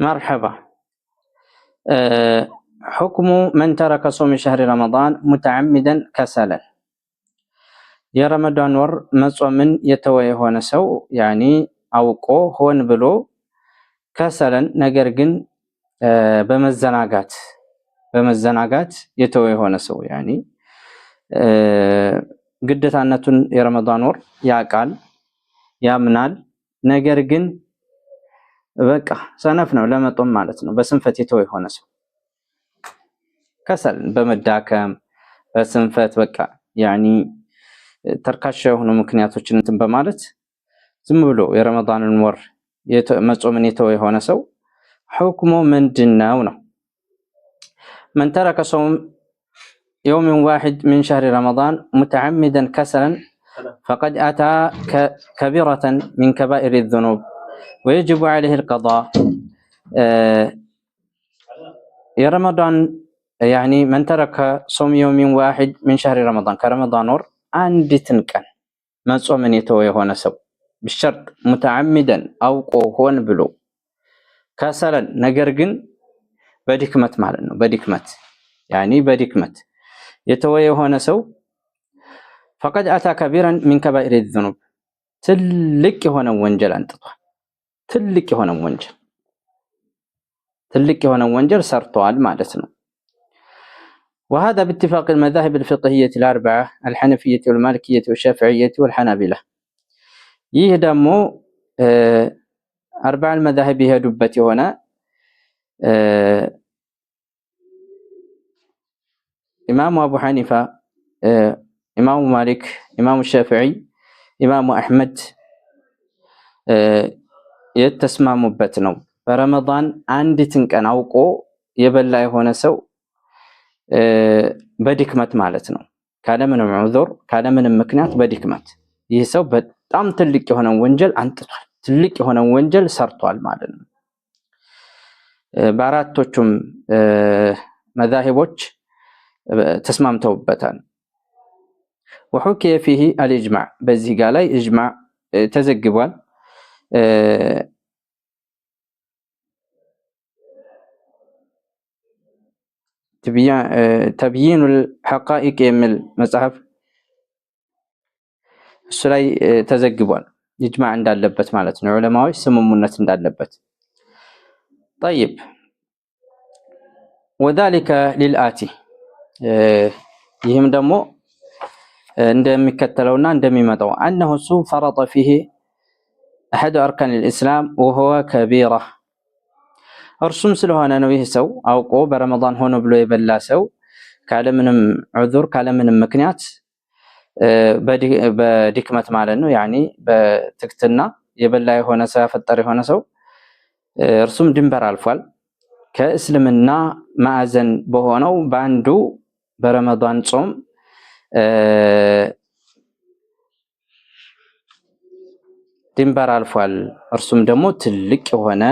مرحبا. حكم من ترك صوم شهر رمضان متعمدا كسلا يا رمضان ور مصومن يتوي هون سو يعني አውቆ ሆን ብሎ ከሰለን ነገር ግን በመዘናጋት የተወ የሆነ ሰው ያኒ ግዴታነቱን የረመዳን ወር ያቃል ያምናል ነገር ግን በቃ ሰነፍ ነው ለመጦም ማለት ነው በስንፈት የተወ የሆነ ሰው ከሰል በመዳከም በስንፈት በቃ ያኒ ተርካሽ የሆኑ ምክንያቶችን እንትን በማለት ዝም ብሎ የረመዳንን ወር መጾምን የተወ የሆነ ሰው ሁክሙ ምንድነው ነው من ترك صوم يوم واحد من شهر رمضان متعمدا كسلا فقد أتى كبيرة من كبائر الذنوب ويجب عليه القضاء يا رمضان يعني من ترك صوم يوم واحد من شهر رمضان كرمضان ور عند تنكن مصومن يتوه የሆነ ሰው بالشرط متعمدا አውቆ ሆን ብሎ ከሰለን ነገር ግን በድክመት ማለት ነው በድክመት يعني በድክመት የተወ የሆነ ሰው فقد أتى كبيرا من كبائر الذنوب ትልቅ የሆነ ወንጀል አንጥቷል ትልቅ የሆነ ወንጀል ሰርቷል ማለት ነው وهذا باتفاق المذاهب الفقهية الأربعة الحنفية والمالكية والشافعية والحنابلة ይህ ደግሞ አርባዕ المذاهب የሄዱበት የሆነ ኢማሙ አቡ ሐኒፋ ኢማሙ ማሊክ ኢማሙ ሻፊዒ ኢማሙ አሕመድ የተስማሙበት ነው በረመዳን አንዲትን ቀን አውቆ የበላ የሆነ ሰው በድክመት ማለት ነው ካለምንም ዑذር ካለምንም ምክንያት በድክመት ይህ ሰው በጣም ትልቅ የሆነ ወንጀል አንጥቷል ትልቅ የሆነ ወንጀል ሰርቷል ማለት ነው በአራቶቹም መዛሂቦች ተስማምተውበታል وحكي فيه الإجماع በዚህ ጋር ላይ ኢጅማዕ ተዘግቧል تبيين الحقائق የሚል መጽሐፍ እሱ ላይ ተዘግቧል ኢጅማዕ እንዳለበት ማለት ነው ዑለማዎች ስምምነት እንዳለበት طيب وذلك للآتي ይህም ደግሞ እንደሚከተለውና እንደሚመጣው أنه فرط فيه أحد أركان الإسلام وهو كبيرة እርሱም ስለሆነ ነው ይህ ሰው አውቆ በረመዳን ሆኖ ብሎ የበላ ሰው ካለምንም ዑذር ካለምንም ምክንያት በድክመት ማለት ነው ያኒ በትክትና የበላ የሆነ ሰው ያፈጠረ የሆነ ሰው እርሱም ድንበር አልፏል ከእስልምና ማዕዘን በሆነው ባንዱ በረመዳን ጾም ድንበር አልፏል እርሱም ደግሞ ትልቅ የሆነ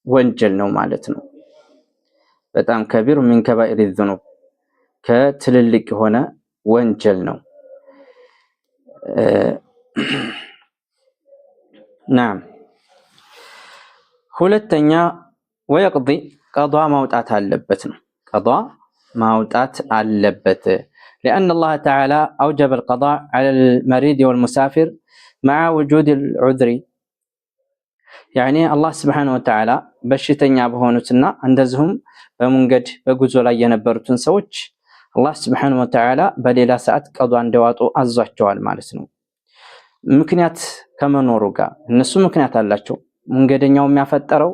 ወንጀል ነው ማለት ነው በጣም ከቢር من كبائر الذنوب ከትልልቅ የሆነ ወንጀል ነው نعم ሁለተኛ ويقضي قضاء ማውጣት አለበት ነው قضاء ማውጣት አለበት لأن الله تعالى أوجب القضاء على المريض والمسافر مع وجود العذر يعني الله سبحانه وتعالى በሽተኛ በሆኑትና እንደዚሁም በመንገድ በጉዞ ላይ የነበሩትን ሰዎች አላህ Subhanahu Wa Ta'ala በሌላ ሰዓት ቀዷ እንደዋጡ አዟቸዋል ማለት ነው ምክንያት ከመኖሩ ጋር እነሱ ምክንያት አላቸው መንገደኛው የሚያፈጠረው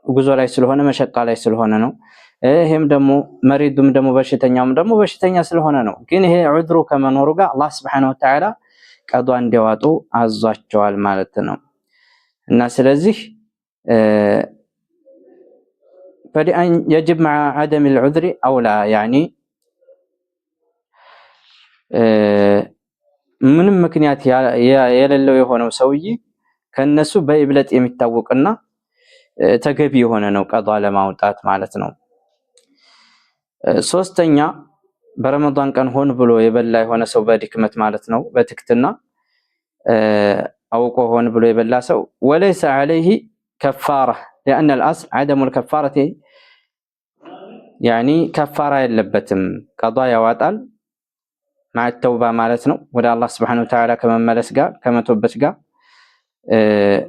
ጉዞ ላይ ስለሆነ መሸቃ ላይ ስለሆነ ነው ይሄም ደግሞ መሪዱም ደግሞ በሽተኛውም ደግሞ በሽተኛ ስለሆነ ነው ግን ይሄ ዑذሩ ከመኖሩ ጋር አላህ Subhanahu Wa Ta'ala ቀዷ እንደዋጡ አዟቸዋል ማለት ነው እና ስለዚህ فلأن يجب مع عدم العذر أو لا يعني ምንም ምክንያት የሌለው የሆነው ሰውዬ ከነሱ በይብለጥ የሚታወቅና ተገቢ የሆነ ነው ቀዷ ለማውጣት ማለት ነው ሶስተኛ በረመዳን ቀን ሆን ብሎ የበላ የሆነ ሰው በድክመት ማለት ነው በትክትና አውቆ አውቆ ሆን ብሎ የበላ ሰው ወለይሰ ዐለይሂ ከፋራ لأن الأصل عدم الكفارة يعني ከፋራ የለበትም ቀዷ ያዋጣል مع التوبة ማለት ነው ወደ አላህ Subhanahu Wa Ta'ala ከመመለስ ጋር ከመቶበት ጋር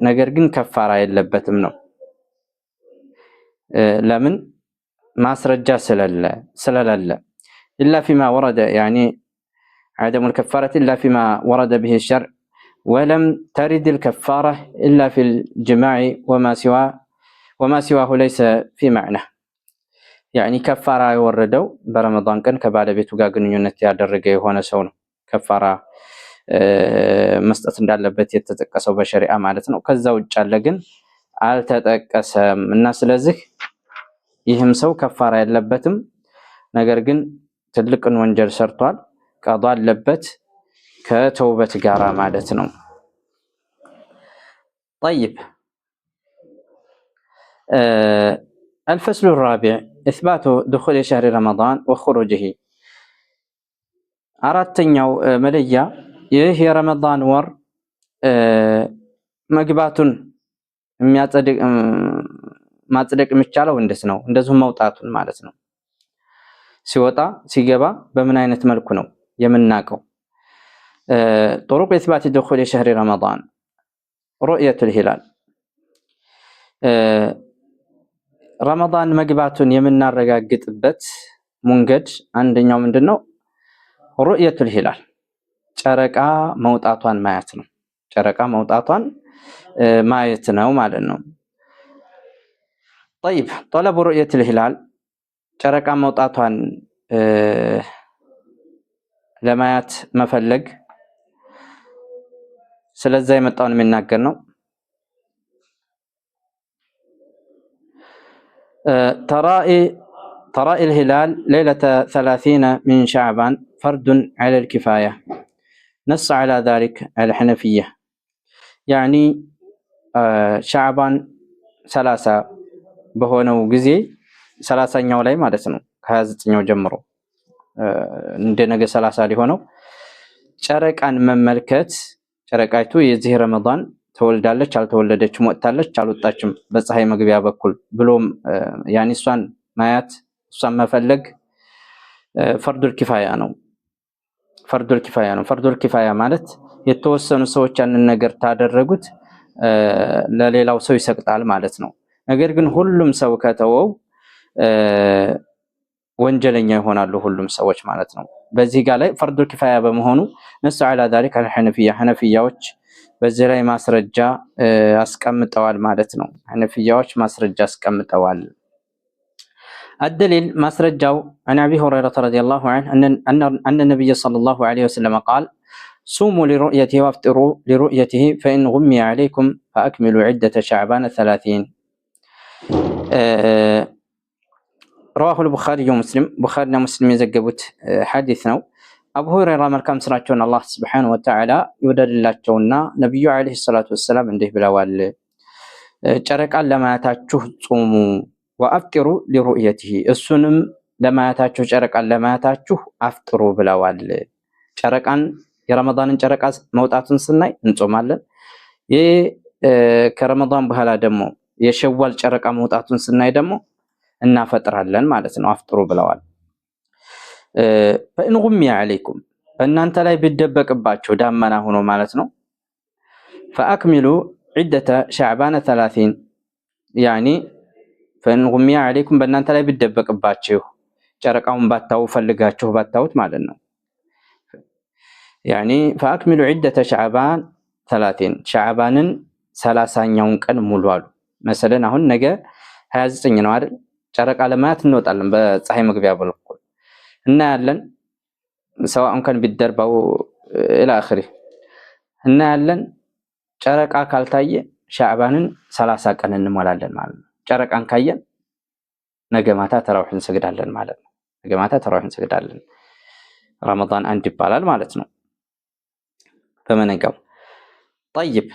ነገር ግን ከፋራ የለበትም ነው ለምን ማስረጃ ስለሌለ إلا فيما ورد يعني عدم الكفارة إلا فيما ورد به الشرع ولم ترد الكفارة إلا في الجماع وما سواه ليس في معنى يعني كفارة يوردوا برمضان كان كبالبيتو ጋር ግንኙነት ያደረገ የሆነ ሰው ነው ከፋራ መስጠት እንዳለበት የተጠቀሰው በሸሪዓ ማለት ነው ከዛ ውጭ አለ ግን አልተጠቀሰም እና ስለዚህ ይህም ሰው ከፋራ የለበትም ነገር ግን ትልቅን ወንጀል ሰርቷል ቀዷ አለበት ከተውበት ጋራ ማለት ነው طيب الفصل الرابع إثبات دخول شهر رمضان وخروجه አራተኛው መለያ ይህ የረመዳን ወር መግባቱን ማጽደቅ የሚቻለው እንዴት ነው እንደዚሁ መውጣቱን ማለት ነው ሲወጣ ሲገባ በምን አይነት መልኩ ነው የምናቀው طرق إثبات دخول شهر رمضان رؤية الهلال ረመዳን መግባቱን የምናረጋግጥበት መንገድ አንደኛው ምንድነው رؤية الهلال ጨረቃ መውጣቷን ማየት ነው ጨረቃ መውጣቷን ማየት ነው ማለት ነው طيب طلب رؤية الهلال ጨረቃ መውጣቷን ለማየት መፈለግ ስለዛ የመጣውን የሚናገር ነው تراء الهلال ليلة 30 من شعبان فرد على الكفاية نص على ذلك الحنفية يعني شعبان 30 በሆነው ጊዜ 30ኛው ላይ ማለት ነው ከ29ኛው ጀምሮ እንደነገ 30 ሊሆነው ጨረቃን መመልከት ጨረቃይቱ የዚህ ረመዳን ተወልዳለች አልተወለደችም ወጣለች አልወጣችም በፀሐይ መግቢያ በኩል ብሎም ያኒ እሷን ማያት እሷን መፈለግ ፈርዱል ኪፋያ ነው ፈርዱል ኪፋያ ማለት የተወሰኑ ሰዎች ያንን ነገር ታደረጉት ለሌላው ሰው ይሰቅጣል ማለት ነው ነገር ግን ሁሉም ሰው ከተወው ወንጀለኛ ይሆናሉ ሁሉም ሰዎች ማለት ነው በዚህ ጋር ላይ ፈርዱል ኪፋያ በመሆኑ ነሱ على ذلك الحنفية ሐነፊያዎች በዚህ ላይ ማስረጃ አስቀምጠዋል ማለት ነው ሐነፊያዎች ማስረጃ አስቀምጠዋል الدليل ማስረጃው عن ابي هريره رضي الله عنه ان النبي صلى الله عليه وسلم قال صوموا لرؤيته وافطروا لرؤيته فإن غمي عليكم فأكملوا عدة شعبان 30 رواه البخاري ومسلم بخارينا مسلم يዘገቡት ሐዲስ ነው አቡ ሁረይራ መልካም ስራቸውን አላህ Subhanahu Wa Ta'ala ይወደድላቸውና ነብዩ አለይሂ ሰላቱ ወሰለም እንዲህ ብለዋል ጨረቃን ለማያታችሁ ጾሙ ወአፍጥሩ ለሩእየቲሂ እሱንም ለማያታችሁ ጨረቃን ለማያታችሁ አፍጥሩ ብለዋል ጨረቃን የረመዳንን ጨረቃ መውጣቱን ስናይ እንጾማለን ከረመዳን በኋላ ደግሞ የሸዋል ጨረቃ መውጣቱን ስናይ ደግሞ እናፈጥራለን ማለት ነው አፍጥሩ ብለዋል فإن غمي عليكم በእናንተ ላይ ቢደበቅባችሁ ዳመና ሆኖ ማለት ነው فأكملوا عدة شعبان 30 يعني فإن غمي عليكم በእናንተ ላይ ቢደበቅባችሁ ጨረቃውን ባታው ፈልጋችሁ ባታውት ማለት ነው يعني فأكملوا عدة شعبان 30 شعبانን 30ኛውን ቀን ሙሉ አሉ مثلا አሁን ነገ 29 ነው አይደል ጨረቃ ለማየት እንወጣለን በፀሐይ መግቢያ በኩል እና ያለን سواء كان بالدرب او الى اخره እና ያለን ጨረቃ ካልታየ ሻዕባንን 30 ቀን እንሞላለን ማለት ነው ጨረቃን ካየን ነገ ማታ ተራዊህ እንሰግዳለን ማለት ነው ነገ ማታ ተራዊህ እንሰግዳለን ረመዳን አንድ ይባላል ማለት ነው በመነጋው طيب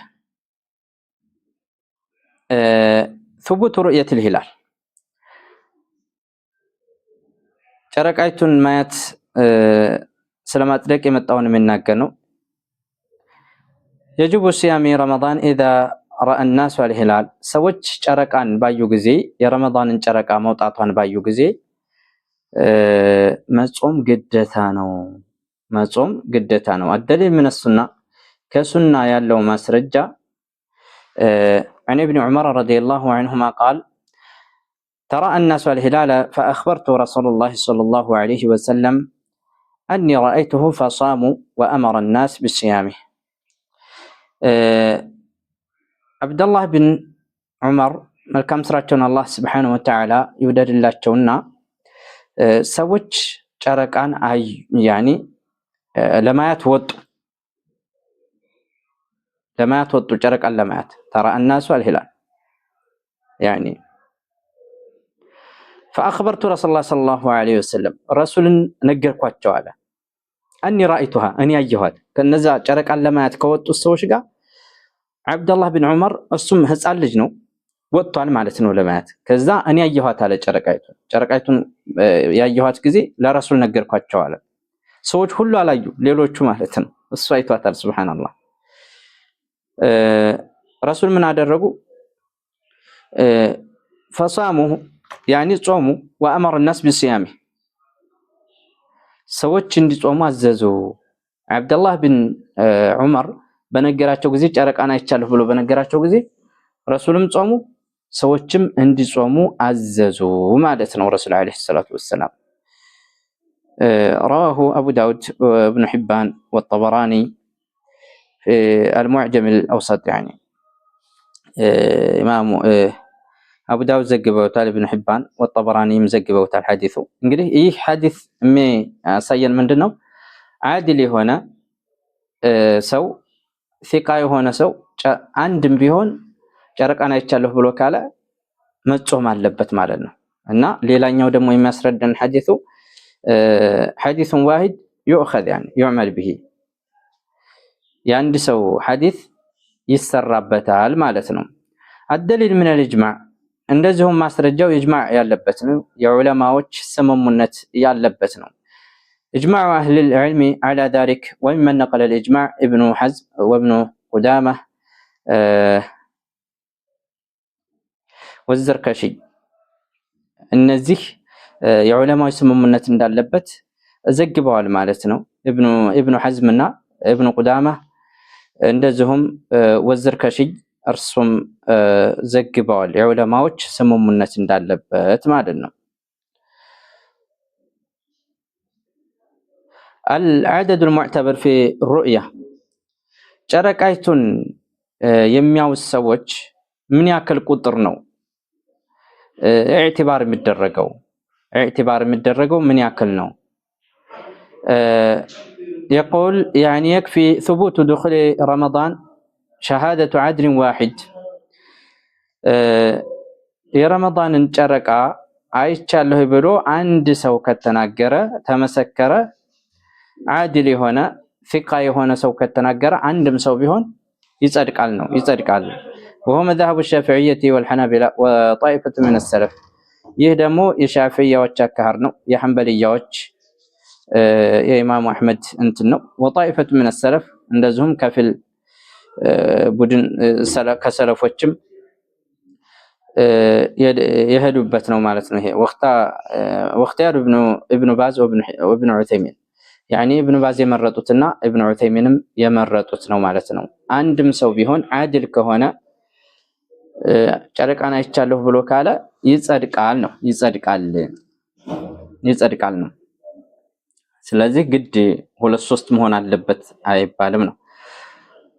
ثبوت رؤية الهلال ጨረቃይቱን ማየት ስለማጥለቅ የመጣውን የሚናገር ነው يجب صيام رمضان إذا رأى الناس الهلال سوتش ጨረቃን ባዩ ጊዜ የረመዳንን ጨረቃ መውጣቷን ባዩ ጊዜ መጾም ግዴታ ነው الدليل من السنة كسنة ያለው ማስረጃ عن ابن عمر رضي الله عنهما قال ترى الناس الهلال فأخبرت رسول الله صلى الله عليه وسلم أني رأيته فصاموا وأمر الناس بصيامه عبد الله بن عمر መልካም ስራቸውን አላህ Subhanahu Wa Ta'ala ይወደድላቸውና ሰዎች ጨረቃን ያኒ ለማየት ወጡ ጨረቃን ለማየት ترى الناس الهلال يعني فأخبرت رسول الله صلى الله عليه وسلم رسول ነገርኳቸው አለ أني رأيتها أني አየኋት ከነዛ ጨረቃን ለማየት ከወጡ ሰዎች ጋር አብዱላህ ብን ዑመር እሱም ህፃን ልጅ ነው ወጥቷል ማለት ነው ለማየት ከዛ እኔ አየኋት አለ ጨረቃይቱን ያየኋት ጊዜ ለረሱል ነገርኳቸው አለ ሰዎች ሁሉ አላዩ ሌሎቹ ማለት ነው እሱ አይቷታል ሱብሃንአላህ ረሱል ምን አደረጉ فصاموا يعني ጾሙ وأمر الناس بصيامه ሰዎች እንዲጾሙ አዘዙ አብዱላህ ብን ዑመር በነገራቸው ጊዜ ጨረቃን አይቻለሁ ብሎ በነገራቸው ጊዜ ረሱልም ጾሙ ሰዎችም እንዲጾሙ አዘዙ ማለት ነው ረሱል አለይሂ ሰላቱ ወሰለም رواه أبو داود وابن حبان والطبراني في المعجم الأوسط يعني إمام أبو داود زجبوታል ابن حبان والطبراني مزجبوታል حديث እንግዲህ ይህ ሐዲስ የሚያሳየን ምንድነው አድል የሆነ ሰው ፊቃ የሆነ ሰው አንድም ቢሆን ጨረቃን አይቻለሁ ብሎ ካለ መጾም አለበት ማለት ነው እና ሌላኛው ደግሞ የሚያስረዳን ሐዲስ واحد يؤخذ يعني يعمل به የአንድ ሰው ሐዲስ ይሰራበታል ማለት ነው الدليل من الإجماع እንደዚሁም ማስረጃው ኢጅማዕ ያለበት ነው የዑለማዎች ስምምነት ያለበት ነው إجماع أهل العلم على ذلك ومن نقل الإجماع ابن حزم وابن قدامة والزركشي እነዚህ የዑለማዎች ስምምነት እንዳለበት ዘግበዋል ማለት ነው ابن حزم እና ابن قدامة እንደዚሁም ወዝርከሺ እርሱም ዘግበዋል የዑለማዎች ስምምነት እንዳለበት ማለት ነው العدد المعتبر في الرؤية ጨረቃይቱን የሚያውስ ሰዎች ምን ያክል ቁጥር ነው اعتبار የሚደረገው ምን ያክል ነው يقول يعني يكفي ثبوت دخول رمضان شهادة عدل واحد የረመዳንን ጨረቃ አይቻለሁ ብሎ አንድ ሰው ከተናገረ ተመሰከረ عادل የሆነ ፊቃ የሆነ ሰው ከተናገረ አንድም ሰው ቢሆን ይጸድቃል وهو مذهب الشافعية والحنابلة وطائفة من السلف ይህ ደግሞ የሻፊዒያዎች አካሄድ ነው የሐንበሊያዎች የኢማሙ አህመድ እንትን ነው وطائفة من السلف እንደዚሁም ከፊል ቡድን ከሰለፎችም የሄዱበት ነው ማለት ነው ይሄ واختار ابن باز وابن عثيمين يعني ابن باዝ የመረጡትና ابن عثيميንም የመረጡት ነው ማለት ነው አንድም ሰው ቢሆን عادل ከሆነ ጨረቃን አይቻለሁ ብሎ ካለ ይጸድቃል ነው ስለዚህ ግድ ሁለት ሶስት መሆን አለበት አይባልም ነው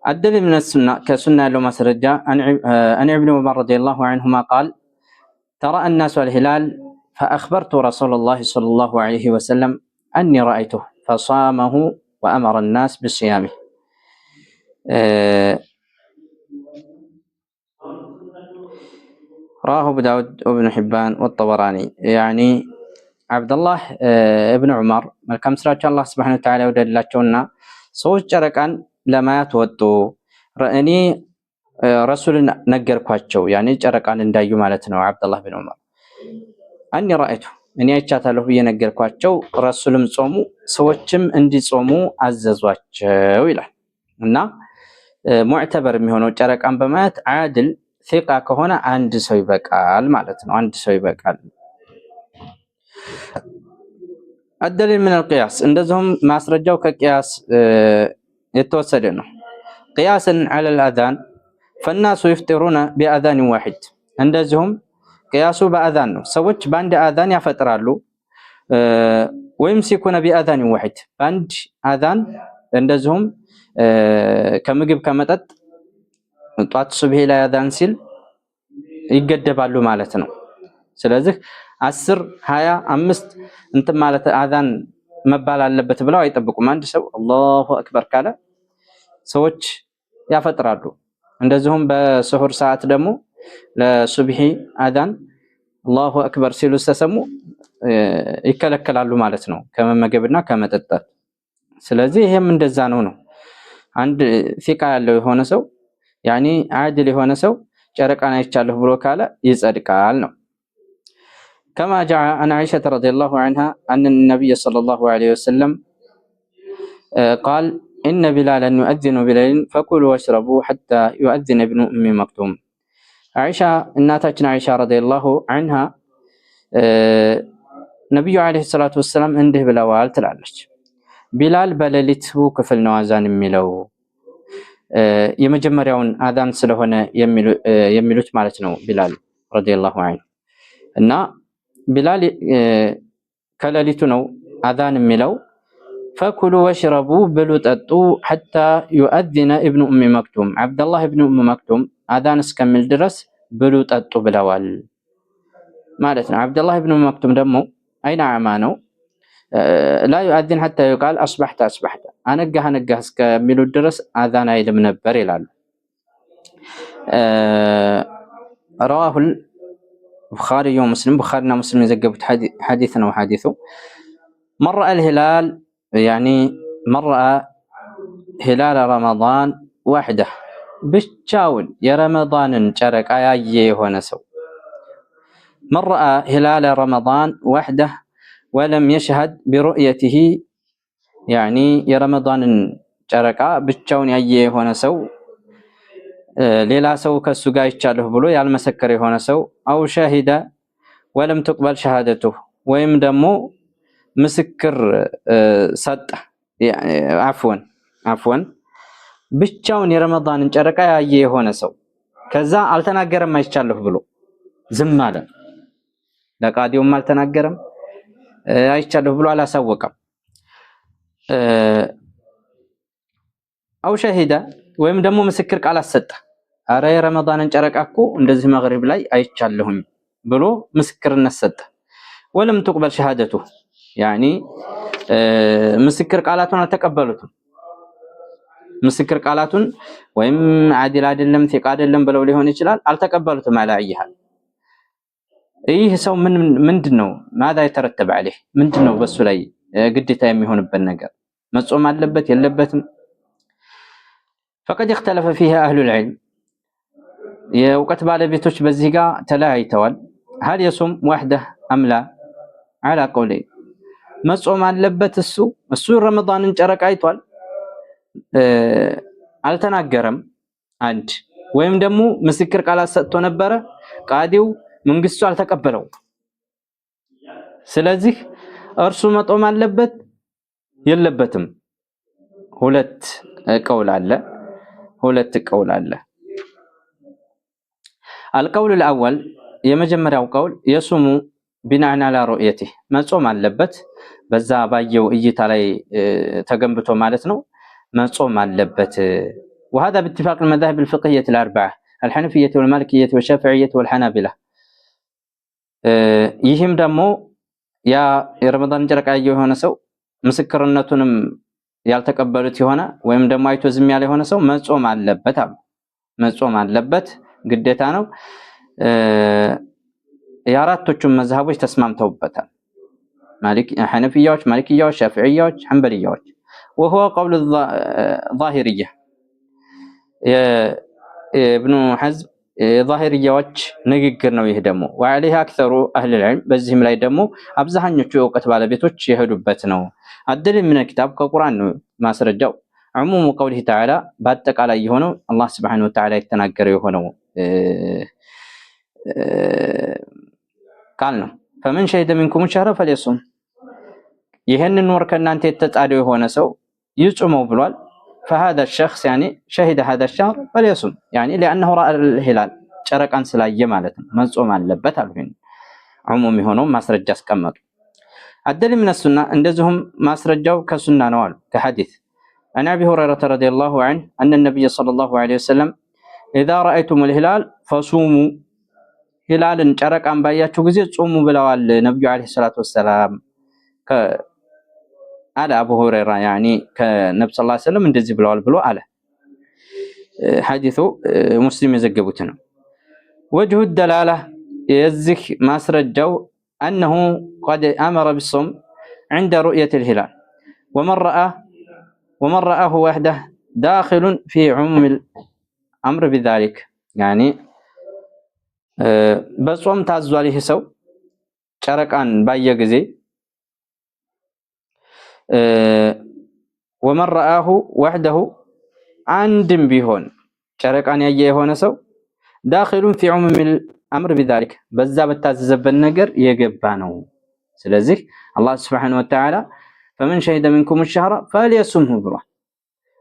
الدليل من السنة كسنة له مسرجة عن ابن عمر رضي الله عنهما قال ترى الناس الهلال فأخبرت رسول الله صلى الله عليه وسلم أني رأيته فصامه وأمر الناس بصيامه رواه أبو داود وابن حبان والطبراني يعني عبد الله ابن عمر መልካም ስራቸው አላህ Subhanahu Wa Ta'ala ወደላቸውና ሰዎች ጨረቃን ለማየት ወጡ እኔ ረሱልን ነገርኳቸው ያኔ ጨረቃን እንዳዩ ማለት ነው አብዱላህ ብን ዑመር አኒ ረአይቱ እኔ አይቻታለሁ በየነገርኳቸው ረሱልም ጾሙ ሰዎችም እንዲጾሙ አዘዟቸው ይላል እና ሙዕተበር የሚሆነው ጨረቃን በማየት ዓድል ሲቃ ከሆነ አንድ ሰው ይበቃል ማለት ነው። አንድ ሰው ይበቃል። الدليل من القياس እንደዚሁም ማስረጃው ከቂያስ የተወሰደ ነው። قياسا على الأذان فالناس يفطرون بأذان واحد እንደዚሁም ቅያሱ በአዛን ነው። ሰዎች በአንድ አዛን ያፈጥራሉ። ወይምሲኩነ ቢአዛን ዋሂድ በአንድ አዛን እንደዚሁም ከምግብ ከመጠጥ ጧት ሱብሂ ላይ አዛን ሲል ይገደባሉ ማለት ነው። ስለዚህ 10 20 5 እንትን ማለት አዛን መባል አለበት ብለው አይጠብቁም። አንድ ሰው አላሁ አክበር ካለ ሰዎች ያፈጥራሉ። እንደዚሁም በስሁር ሰዓት ደግሞ ለሱብሂ አዛን አላሁ አክበር ሲሉ ተሰሙ ይከለከላሉ ማለት ነው ከመመገብና ከመጠጣት። ስለዚህ ይሄም እንደዛ ነው። አንድ ፊቃ ያለው የሆነ ሰው ያኒ ዓድል የሆነ ሰው ጨረቃን አይቻለሁ ብሎ ካለ ይጸድቃል ነው። كما جاء عن عائشة رضي الله عنها أن النبي صلى الله عليه وسلم قال إن بلالا يؤذن بليل فكلوا واشربوا حتى يؤذن ابن أم مكتوم. عائشة እናታችን عائشة رضي الله عنها ነብዩ አለይሂ ሰላቱ ወሰለም እንዲህ ብለዋል ትላለች። ቢላል በሌሊቱ ክፍል ነው አዛን የሚለው የመጀመሪያውን አዛን ስለሆነ የሚሉት ማለት ነው ቢላል ረዲየላሁ ዐንሁ። እና ቢላል ከሌሊቱ ነው አዛን የሚለው ፈኩሉ ወሽረቡ ብሉ ጠጡ ሐታ ዩአዚነ ኢብኑ ኡሚ መክቱም አብደላህ ኢብኑ ኡሚ መክቱም አዛን እስከሚል ድረስ ብሉ ጠጡ ብለዋል ማለት ነው። አብደላህ ኢብኑ ኡሚ መክቱም ደግሞ አይነ አማ ነው። ላ ዩአዚን ሐታ ይቃል አስባሕተ አስባሕተ አነጋህ አነጋህ እስከሚሉት ድረስ አዛን አይልም ነበር ይላሉ። ረዋሁል ቡኻሪ ወሙስሊም ቡኻሪና ሙስሊም የዘገቡት ሐዲስ ነው። ሐዲሱ መን ረአ አልሂላል ያኒ መን ረአ ሂላል ረመዳን ወሕደህ ብቻውን የረመዳንን ጨረቃ ያየ የሆነ ሰው መን ረአ ሂላል ረመዳን ወሕደህ ወለም የሽሀድ ቢሩእየቲሂ ያኒ የረመዳንን ጨረቃ ብቻውን ያየ የሆነ ሰው ሌላ ሰው ከሱ ጋር ይቻለሁ ብሎ ያልመሰከረ የሆነ ሰው አው ሻሂደ ወለም ትቅበል ሸሃደቱሁ ወይም ደግሞ ምስክር ሰጠ አፍወን ብቻውን የረመዳንን ጨረቃ ያየ የሆነ ሰው ከዛ አልተናገረም አይቻለሁ ብሎ ዝም አለ። ለቃዲውም አልተናገረም አይቻለሁ ብሎ አላሳወቀም። አው ሸሂደ ወይም ደግሞ ምስክር ቃል አሰጠ። አረ የረመዳንን ጨረቃ እኮ እንደዚህ መግሪብ ላይ አይቻለሁኝ ብሎ ምስክርነት ሰጠ። ወለም ትቅበል ሸሃደቱ ያኒ ምስክር ቃላቱን አልተቀበሉትም። ምስክር ቃላቱን ወይም ዓዲል አይደለም ፊቃ አይደለም ብለው ሊሆን ይችላል አልተቀበሉትም። አላየሃል ይህ ሰው ምንድነው ማዳ የተረተበ عليه ምንድነው በሱ ላይ ግዴታ የሚሆንበት ነገር መጾም አለበት የለበትም? فقد اختلف فيها اهل العلم የእውቀት ባለቤቶች በዚህ ጋር ተለያይተዋል። هل يصوم وحده ام لا على قولين መጾም አለበት እሱ ረመዳንን ጨረቃ አይቷል አልተናገረም አንድ ወይም ደግሞ ምስክር ቃል ሰጥቶ ነበረ ቃዲው መንግስቱ አልተቀበለው። ስለዚህ እርሱ መጾም አለበት የለበትም? ሁለት ቀውል አለ። القول الأول የመጀመሪያው ቀውል የሱሙ ቢናዕን አላ ሩእየቲህ መጾም አለበት በዛ ባየው እይታ ላይ ተገንብቶ ማለት ነው መጾም አለበት። وهذا باتفاق المذاهب الفقهية الأربعة الحنفية والمالكية والشافعية والحنابلة ይህም ደግሞ ያ የረመዳን ጨረቃ የሆነ ሰው ምስክርነቱንም ያልተቀበሉት የሆነ ወይም ደግሞ አይቶ ዝም ያለ የሆነ ሰው መጾም አለበት አሉ። መጾም አለበት ግዴታ ነው። የአራቶቹም መዝሐቦች ተስማምተውበታል። ሐነፊያዎች፣ ማሊክያዎች፣ ሻፊዕያዎች፣ ሐንበልያዎች وهو قول الظاهرية ابن حزم የዛሂርያዎች ንግግር ነው። ይሄ ደግሞ وعليه اكثر اهل العلم በዚህም ላይ ደግሞ አብዛኞቹ የእውቀት ባለቤቶች የሄዱበት ነው። አደል ምን ኪታብ ከቁርአን ነው ማስረጃው عموم قوله تعالى باتقالي የሆነው አላህ Subhanahu Wa Ta'ala የተናገረው የሆነው ቃል ነው። فمن شهد منكم الشهر فليصم ይሄንን ወር ከናንተ የተጣደው የሆነ ሰው ይጾመው ብሏል። فهذا الشخص يعني شهد هذا الشهر فليصم يعني لانه راى الهلال ጨረቃን ስላየ ማለት ነው መጾም አለበት አሉኝ። عموم የሆነው ማስረጃ አስቀመጡ። الدليل من السنة እንደዚሁም ማስረጃው ከሱና ነው አሉ ከሐዲስ عن أبي هريرة رضي الله عنه أن النبي صلى الله عليه وسلم إذا رأيتم الهلال فصوموا هلالا ጨረቃን ባያችሁ ጊዜ ጾሙ ብለዋል ነብዩ አለይሂ ሰላቱ ወሰለም አለ አቡ ሁረይራ ያኒ ከነብዩ ሰለላሁ ዐለይሂ ወሰለም እንደዚህ ብለዋል ብሎ አለ። ሐዲሱ ሙስሊም የዘገቡት ነው። وجه الدلالة የዚህ ማስረጃው أنه قد أمر بالصوم عند رؤية الهلال ومن رآه وحده داخل في عموم الأمر بذلك يعني በጾም ታዟል ይህ ሰው ጨረቃን ባየ ጊዜ ومن رآه وحده አንድም ቢሆን ጨረቃን ያየ የሆነ ሰው داخل في عموم الأمر بذلك በዛ በታዘዘበት ነገር የገባ ነው። ስለዚህ አላህ Subhanahu Wa Ta'ala فمن شهد منكم الشهر فليصمه ብሏል።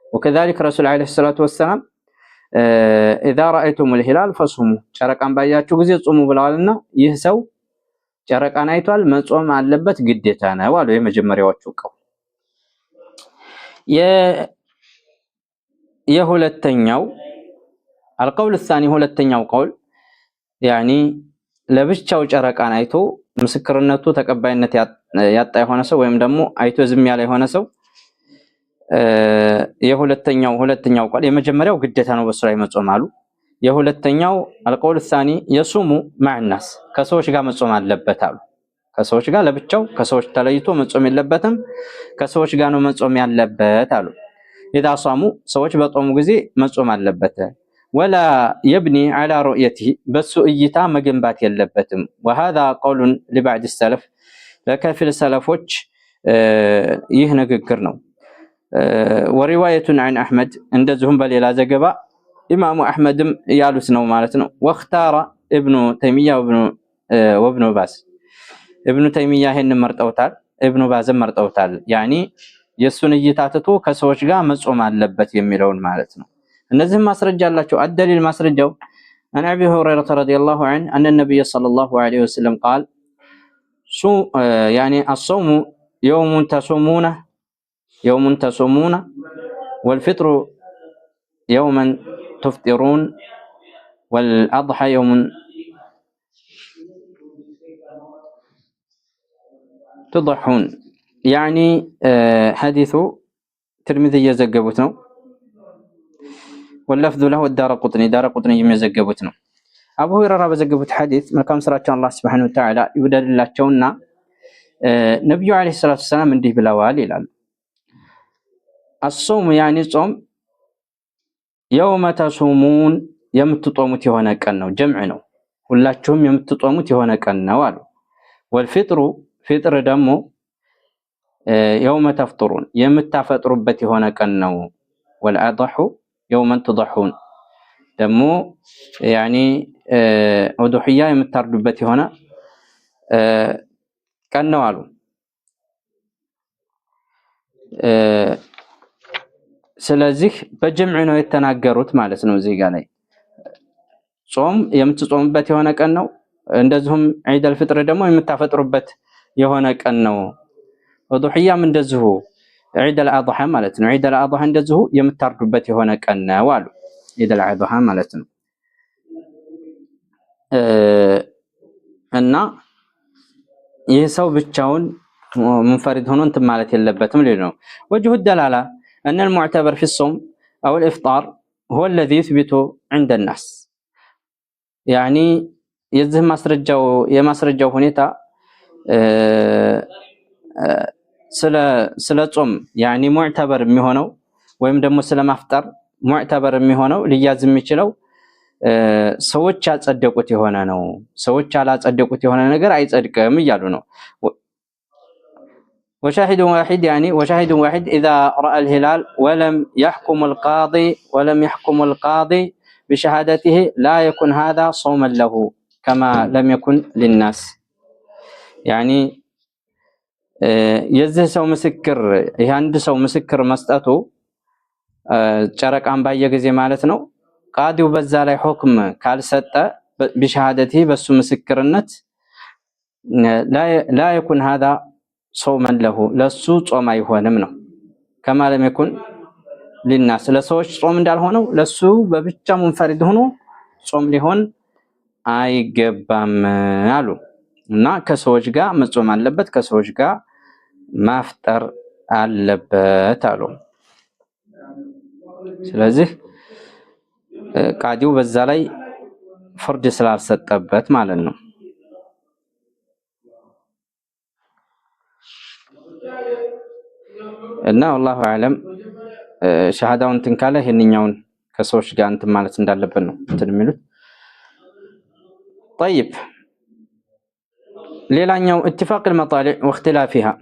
وكذلك رسول عليه الصلاة والسلام إذا رأيتم الهلال فصوموا ጨረቃን ባያችሁ ጊዜ ጾሙ ብለዋልና ይህ ሰው ጨረቃን አይቷል መጾም አለበት ግዴታ ነው አሉ የመጀመሪያዎቹ ቀው። የሁለተኛው القول الثاني ሁለተኛው ቀውል يعني ለብቻው ጨረቃን አይቶ ምስክርነቱ ተቀባይነት ያጣ የሆነ ሰው ወይም ደግሞ አይቶ ዝም ያለ የሆነ ሰው ሁለተኛው ቃል የመጀመሪያው ግዴታ ነው በሱ ላይ መጾም አሉ። የሁለተኛው القول الثاني يصوم مع الناس ከሰዎች ጋር መጾም አለበት አሉ። ከሰዎች ጋር ለብቻው ከሰዎች ተለይቶ መጾም የለበትም ከሰዎች ጋር ነው መጾም ያለበት አሉ። إذا صاموا ሰዎች በጾሙ ጊዜ መጾም አለበት ولا يبني على رؤيته በሱ እይታ መገንባት የለበትም وهذا قول لبعض السلف ለከፊል ሰለፎች ይህ ንግግር ነው። ورواية عن أحمد እንደዚሁም በሌላ ዘገባ ኢማሙ አህመድም ያሉት ነው ማለት ነው። واختار ابن تيمية وابن باز ابن تيمية ይሄን መርጠውታል ابن ባዝም መርጠውታል ያኒ የሱን እይታ ትቶ ከሰዎች ጋር መጾም አለበት የሚለውን ማለት ነው። እነዚህም ማስረጃ አላቸው። الدليل ማስረጃው عن أبي هريرة رضي الله عنه أن النبي صلى الله عليه وسلم قال يعني الصوم يوم تصومون والفطر يوما تفطرون والأضحى يوم تضحون يعني حديث ترمذي يزقبوت ነው واللفظ له الدارقطني የሚዘገቡት ነው። አቡ ሁረይራ በዘገቡት ሐዲስ መልካም ስራቸው አላህ Subhanahu Wa Ta'ala ይወደድላቸውና ነብዩ አለይሂ ሰላቱ ሰላም እንዲህ ብለዋል ይላሉ። الصوم يعني ጾም يوم تصومون የምትጾሙት የሆነ ቀን ነው ጀምዕ ነው ሁላችሁም የምትጾሙት የሆነ ቀን ነው አሉ። والفطر ፍጥር ደግሞ يوم تفطرون የምታፈጥሩበት የሆነ ቀን ነው። والأضحى يوم تضحون ደግሞ يعني ኡዱህያ የምታርዱበት የሆነ ቀን ነው አሉ። ስለዚህ በጀምዕ ነው የተናገሩት ማለት ነው። እዚህ ጋር ላይ ጾም የምትጾሙበት የሆነ ቀን ነው። እንደዚሁም ዒድ አልፍጥር ደግሞ የምታፈጥሩበት የሆነ ቀን ነው። ኡዱህያም እንደዚሁ ዒድ አልአድሃ ማለት ነው። ዒድ አልአድሃ እንደዚሁ የምታርዱበት የሆነ ቀን ነው አሉ። ዒድ አልአድሃ ማለት ነው እና ይህ ሰው ብቻውን منفرد ሆኖ እንትን ማለት የለበትም ሊል ነው። وجه الدلالة أن المعتبر في الصوم أو الإفطار هو الذي يثبت عند الناس يعني የዚህ የማስረጃው ሁኔታ ስለ ጾም يعني معتبر የሚሆነው ወይም ደግሞ ስለ ማፍጠር معتبر የሚሆነው ሊያዝ የሚችለው ሰዎች ያጸደቁት የሆነ ነው። ሰዎች ያላጸደቁት የሆነ ነገር አይጸድቅም እያሉ ነው። وشاهد واحد يعني وشاهد واحد إذا رأى الهلال ولم يحكم القاضي بشهادته لا يكون هذا صوما له كما لم يكن للناس يعني የዚህ ሰው ምስክር ይህ አንድ ሰው ምስክር መስጠቱ ጨረቃን ባየ ጊዜ ማለት ነው ቃዲው በዛ ላይ ሁክም ካልሰጠ بشهادته በሱ ምስክርነት لا يكون هذا صوما له ለሱ ጾም አይሆንም ነው كما لم يكن للناس ለሰዎች ጾም እንዳልሆነው ለሱ በብቻ ሙንፈሪድ ሆኖ ጾም ሊሆን አይገባም አሉ እና ከሰዎች ጋር መጾም አለበት ከሰዎች ጋር ማፍጠር አለበት አሉ ስለዚህ ቃዲው በዛ ላይ ፍርድ ስላልሰጠበት ማለት ነው እና والله اعلم ሸሃዳውን ትንካለ ይሄንኛውን ከሰዎች ጋር እንትን ማለት እንዳለበት ነው እንትን የሚሉት طيب ሌላኛው اتفاق المطالع واختلافها